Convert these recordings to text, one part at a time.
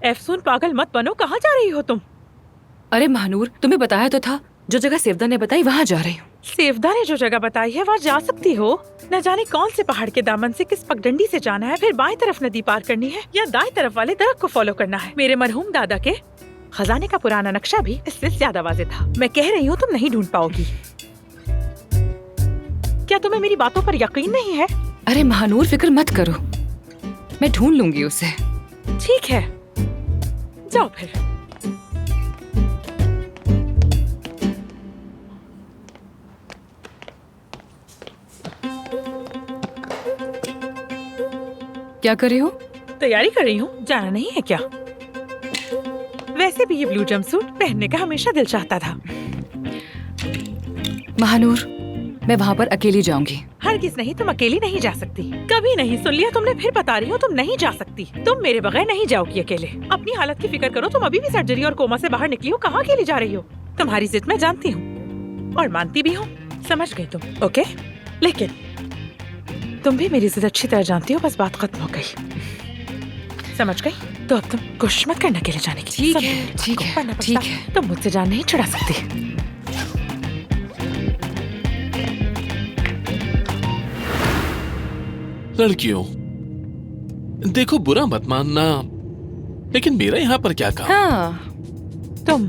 एफसून पागल मत बनो, कहाँ जा रही हो तुम? अरे महानूर, तुम्हें बताया तो था, जो जगह सेवदा ने बताई वहाँ जा रही हूँ। सेवदा ने जो जगह बताई है वहाँ जा सकती हो। न जाने कौन से पहाड़ के दामन से किस पगडंडी से जाना है, फिर बाएं तरफ नदी पार करनी है या दाएं तरफ वाले दरख्त को फॉलो करना है। मेरे मरहूम दादा के खजाने का पुराना नक्शा भी इससे ज्यादा वाज़ेह था। मैं कह रही हूँ तुम नहीं ढूंढ पाओगी। क्या तुम्हें मेरी बातों पर यकीन नहीं है? अरे महानूर, फिक्र मत करो, मैं ढूंढ लूंगी उसे। ठीक है, जाओ फिर। क्या कर रही हो? तैयारी कर रही हूँ, जाना नहीं है क्या? वैसे भी ये ब्लू जंपसूट पहनने का हमेशा दिल चाहता था। महानूर, मैं वहाँ पर अकेली जाऊंगी। हरगिज़ नहीं, तुम अकेली नहीं जा सकती। कभी नहीं। सुन लिया तुमने? फिर बता रही हो, तुम नहीं जा सकती। तुम मेरे बगैर नहीं जाओगी अकेले। अपनी हालत की फिक्र करो। तुम अभी भी सर्जरी और कोमा से बाहर निकली हो, कहाँ अकेली जा रही हो? तुम्हारी जिद मैं जानती हूँ और मानती भी हूँ, समझ गई तुम? ओके, लेकिन तुम भी मेरी जिद अच्छी तरह जानती हो। बस बात खत्म हो गई, समझ गई? तो अब तुम कोशिश मत करना अकेले जाने की। ठीक है, ठीक है, ठीक है। तुम मुझसे जान नहीं छुड़ा सकती। लड़कियों, देखो, बुरा मत मानना, लेकिन मेरा यहाँ पर क्या काम? हाँ, तुम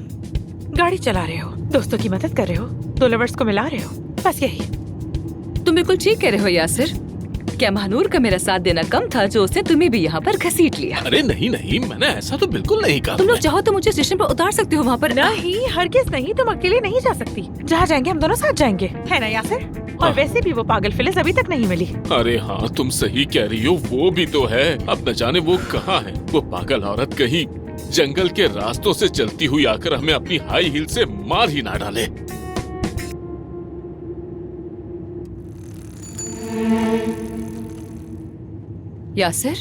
गाड़ी चला रहे हो, दोस्तों की मदद कर रहे हो, दो लवर्स को मिला रहे हो, बस यही। तुम बिल्कुल ठीक कह रहे हो यासिर। क्या महानूर का मेरा साथ देना कम था जो उसने तुम्हें भी यहाँ पर घसीट लिया? अरे नहीं नहीं, मैंने ऐसा तो बिल्कुल नहीं कहा। तुम लोग चाहो तो मुझे स्टेशन पर उतार सकते हो वहाँ पर। नहीं, हरगिज़ नहीं, तुम अकेले नहीं जा सकती। जहाँ जाएंगे हम दोनों साथ जाएंगे, है ना यासिर? और वैसे भी वो पागल फिलिस अभी तक नहीं मिली। अरे हाँ, तुम सही कह रही हो, वो भी तो है। अब न जाने वो कहाँ है। वो पागल औरत कहीं जंगल के रास्तों से चलती हुई आकर हमें अपनी हाई हील से मार ही ना डाले। यासिर,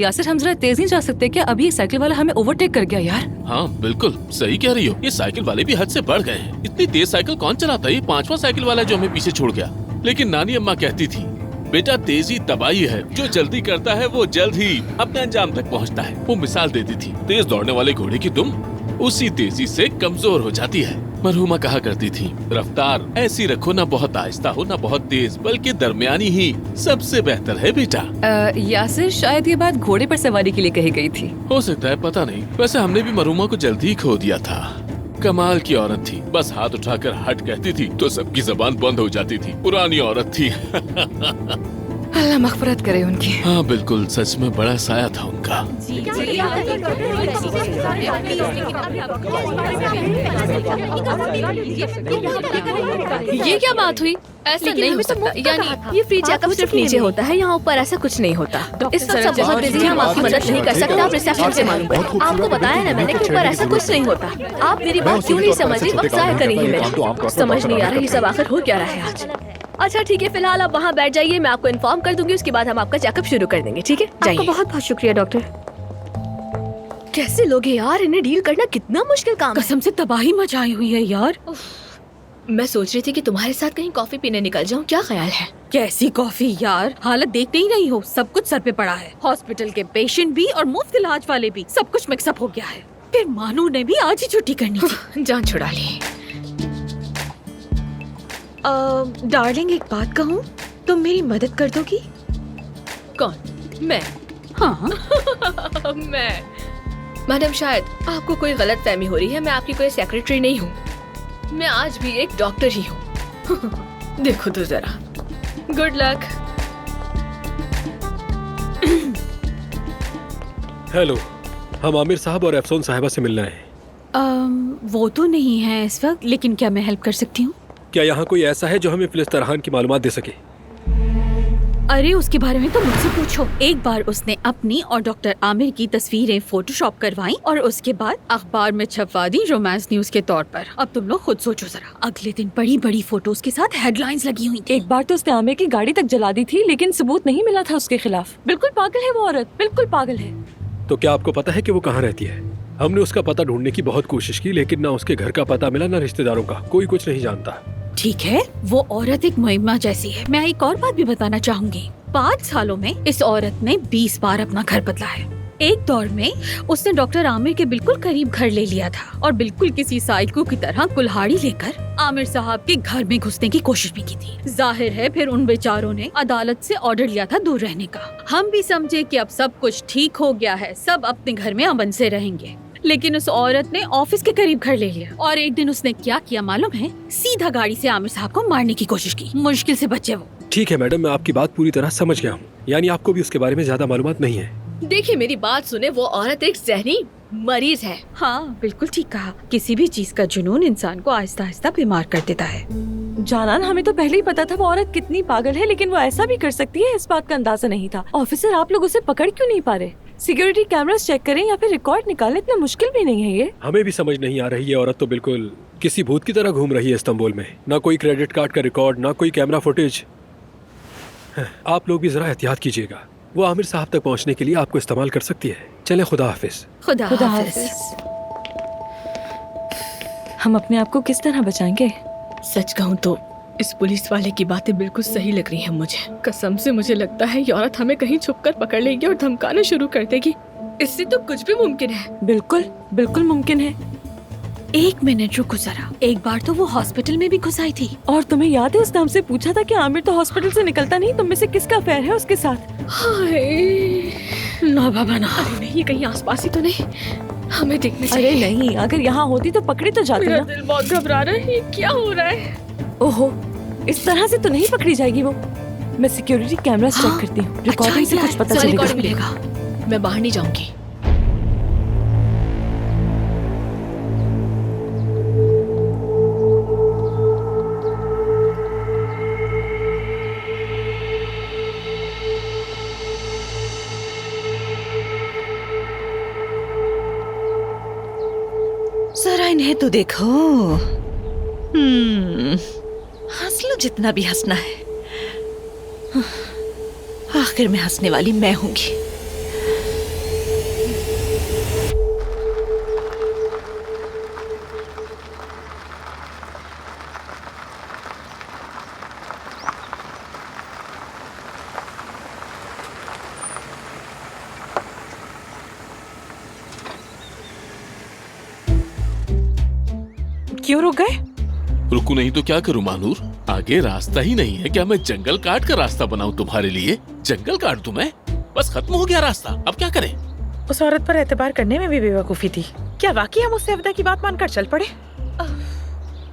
यासिर, हम जरा तेज नहीं जा सकते क्या? अभी ये साइकिल वाला हमें ओवरटेक कर गया यार। हाँ बिल्कुल सही कह रही हो, ये साइकिल वाले भी हद से बढ़ गए हैं। इतनी तेज साइकिल कौन चलाता है? ये 5वां साइकिल वाला जो हमें पीछे छोड़ गया। लेकिन नानी अम्मा कहती थी, बेटा तेजी तबाही है, जो जल्दी करता है वो जल्द ही अपने अंजाम तक पहुँचता है। वो मिसाल देती थी, तेज दौड़ने वाले घोड़े की दुम उसी तेजी से कमजोर हो जाती है। मरहुमा कहा करती थी, रफ्तार ऐसी रखो, ना बहुत आहिस्ता हो ना बहुत तेज, बल्कि दरमियानी ही सबसे बेहतर है बेटा। यासिर, शायद ये बात घोड़े पर सवारी के लिए कही गई थी। हो सकता है, पता नहीं। वैसे हमने भी मरहुमा को जल्दी ही खो दिया था। कमाल की औरत थी, बस हाथ उठाकर हट कहती थी तो सबकी जबान बंद हो जाती थी। पुरानी औरत थी। अल्लाह मग़फ़िरत करे उनकी। हाँ बिल्कुल, सच में बड़ा साया था उनका। ये क्या बात हुई? ऐसा नहीं हो सकता। यानी ये फ्री चेकअप सिर्फ नीचे होता है, यहाँ ऊपर ऐसा कुछ नहीं होता। इस वक्त सब बहुत बिजी हैं, हम आपकी मदद नहीं कर सकते। आप रिसेप्शन से मालूम करें। आपको बताया ना मैंने कि ऊपर ऐसा कुछ नहीं होता। आप मेरी बात क्यों नहीं समझ रही? वक्त ज़ाया कर रही है मेरा। समझ नहीं आ रहा ये सब आखिर हो क्या रहा है आज। अच्छा ठीक है, फिलहाल आप वहाँ बैठ जाइए, मैं आपको इन्फॉर्म कर दूंगी। उसके बाद हम आपका चेकअप शुरू कर देंगे, ठीक है? आपका बहुत बहुत शुक्रिया डॉक्टर। कैसे लोग हैं यार, इन्हें डील करना कितना मुश्किल काम है। कसम से तबाही मचाई हुई है यार। मैं सोच रही थी कि तुम्हारे साथ कहीं कॉफी पीने निकल जाऊं, क्या ख्याल है? कैसी कॉफी यार, हालत देखते ही नहीं हो, सब कुछ सर पे पड़ा है। हॉस्पिटल के पेशेंट भी और मुफ्त इलाज वाले भी, सब कुछ मिक्सअप हो गया है। फिर मानू ने भी आज ही छुट्टी करनी थी। जान छुड़ा ली। डार्लिंग, एक बात कहूँ, तुम मेरी मदद कर दोगी? कौन? मैं? हाँ। मैं? मैडम, शायद आपको कोई गलत फहमी हो रही है। मैं आपकी कोई सेक्रेटरी नहीं हूँ, मैं आज भी एक डॉक्टर ही हूँ। देखो तो जरा। Good luck. हेलो, हम आमिर साहब और अफसोन साहिबा से मिलना है। वो तो नहीं है इस वक्त, लेकिन क्या मैं हेल्प कर सकती हूँ? क्या यहाँ कोई ऐसा है जो हमें फिलिस तरहान की मालूमात दे सके? अरे उसके बारे में तो मुझसे पूछो। एक बार उसने अपनी और डॉक्टर आमिर की तस्वीरें फोटोशॉप करवाई और उसके बाद अखबार में छपवा दी रोमांस न्यूज के तौर पर। अब तुम लोग खुद सोचो जरा, अगले दिन बड़ी बड़ी फोटोज के साथ हेडलाइंस लगी हुई थी। एक बार तो उसने आमिर की गाड़ी तक जला दी थी, लेकिन सबूत नहीं मिला था उसके खिलाफ। बिल्कुल पागल है वो औरत, बिल्कुल पागल है। तो क्या आपको पता है कि वो कहाँ रहती है? हमने उसका पता ढूंढने की बहुत कोशिश की, लेकिन ना उसके घर का पता मिला, ना रिश्तेदारों का। कोई कुछ नहीं जानता। ठीक है, वो औरत एक मुहिम्मा जैसी है। मैं एक और बात भी बताना चाहूंगी। 5 सालों में इस औरत ने 20 बार अपना घर बदला है। एक दौर में उसने डॉक्टर आमिर के बिल्कुल करीब घर ले लिया था और बिल्कुल किसी साइको की तरह कुल्हाड़ी लेकर आमिर साहब के घर में घुसने की कोशिश भी की थी। जाहिर है फिर उन बेचारों ने अदालत से ऑर्डर लिया था दूर रहने का। हम भी समझे कि अब सब कुछ ठीक हो गया है, सब अपने घर में अमन से रहेंगे, लेकिन उस औरत ने ऑफिस के करीब घर ले लिया और एक दिन उसने क्या किया मालूम है? सीधा गाड़ी से आमिर साहब को मारने की कोशिश की। मुश्किल से बचे वो। ठीक है मैडम, मैं आपकी बात पूरी तरह समझ गया हूँ। यानी आपको भी उसके बारे में ज्यादा मालूमात नहीं है। देखिए मेरी बात सुने, वो औरत एक जहनी मरीज है। हाँ बिल्कुल ठीक कहा। किसी भी चीज का जुनून इंसान को आहिस्ता आहिस्ता बीमार कर देता है। जानान, हमें तो पहले ही पता था वो औरत कितनी पागल है, लेकिन वो ऐसा भी कर सकती है इस बात का अंदाजा नहीं था। ऑफिसर, आप लोग उसे पकड़ क्यों नहीं पा रहे? सिक्योरिटी कैमरास चेक करें या फिर रिकॉर्ड निकालें, इतना मुश्किल भी नहीं है ये। हमें भी समझ नहीं आ रही है। औरत तो बिल्कुल किसी भूत की तरह घूम रही है इस्तांबुल में। ना कोई क्रेडिट कार्ड का रिकॉर्ड, ना कोई कैमरा फुटेज। आप लोग भी जरा एहतियात कीजिएगा। वो आमिर साहब तक पहुंचने के लिए आपको इस्तेमाल कर सकती है। चलें, खुदा हाफिज। खुदा हाफिज। हम अपने आप को किस तरह बचाएंगे? सच कहूँ तो इस पुलिस वाले की बातें बिल्कुल सही लग रही हैं मुझे। कसम से मुझे लगता है ये औरत हमें कहीं छुपकर पकड़ लेगी और धमकाना शुरू कर देगी। इससे तो कुछ भी मुमकिन है। बिल्कुल बिल्कुल मुमकिन है। एक मिनट रुको जरा। एक बार तो वो हॉस्पिटल में भी घुस आई थी। और तुम्हें याद है उसने हमसे पूछा था कि आमिर तो हॉस्पिटल से निकलता नहीं, तुम में से किसका अफेयर है उसके साथ? हाय ना बाबा ना। अरे नहीं, ये कहीं आसपास ही तो नहीं? हमें देखने अरे चाहिए। नहीं, अगर यहाँ होती तो पकड़ी तो जाती मेरा ना। दिल बहुत घबरा रहा है। ये क्या हो रहा है? ओहो, इस तरह से तो नहीं पकड़ी जाएगी वो। मैं सिक्योरिटी कैमरा चेक करती हूँ, रिकॉर्डिंग से कुछ पता चलेगा। रिकॉर्डिंग मिलेगा। मैं बाहर नहीं जाऊंगी। जरा इन्हें तो देखो। हंस लो जितना भी हंसना है। आखिर में हंसने वाली मैं होंगी। क्यों रुक गए? रुकू नहीं तो क्या करूं मानूर? आगे रास्ता ही नहीं है क्या? मैं जंगल काट कर रास्ता बनाऊं तुम्हारे लिए? जंगल काट दूं मैं? बस खत्म हो गया रास्ता, अब क्या करें? उस औरत पर एतबार करने में भी बेवकूफी थी। क्या वाकई हम उससे अवदा की बात मानकर चल पड़े?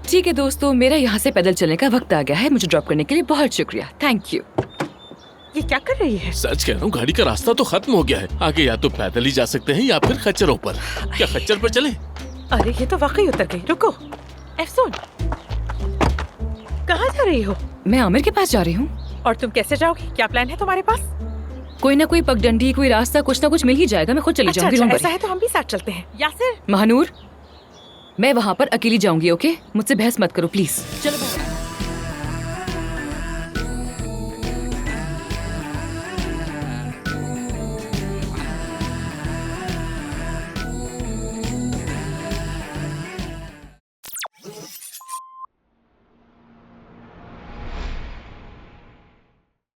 ठीक है दोस्तों, मेरा यहाँ से पैदल चलने का वक्त आ गया है। मुझे ड्रॉप करने के लिए बहुत शुक्रिया। Thank you. ये क्या कर रही है? सच कह रहा हूँ, गाड़ी का रास्ता तो खत्म हो गया है। आगे या तो पैदल ही जा सकते हैं या फिर खच्चरों पर। क्या खच्चर पर चले? अरे ये तो वाकई उतर गई। रुको एफसून, कहाँ जा रही हो? मैं आमिर के पास जा रही हूँ। और तुम कैसे जाओगी? क्या प्लान है तुम्हारे पास? कोई ना कोई पगडंडी, कोई रास्ता, कुछ ना कुछ मिल ही जाएगा। मैं खुद चली जाऊंगी। अच्छा, don't ऐसा worry। है तो हम भी साथ चलते हैं। यासिर, महानूर, मैं वहाँ पर अकेली जाऊंगी, ओके? मुझसे बहस मत करो प्लीज। चलो।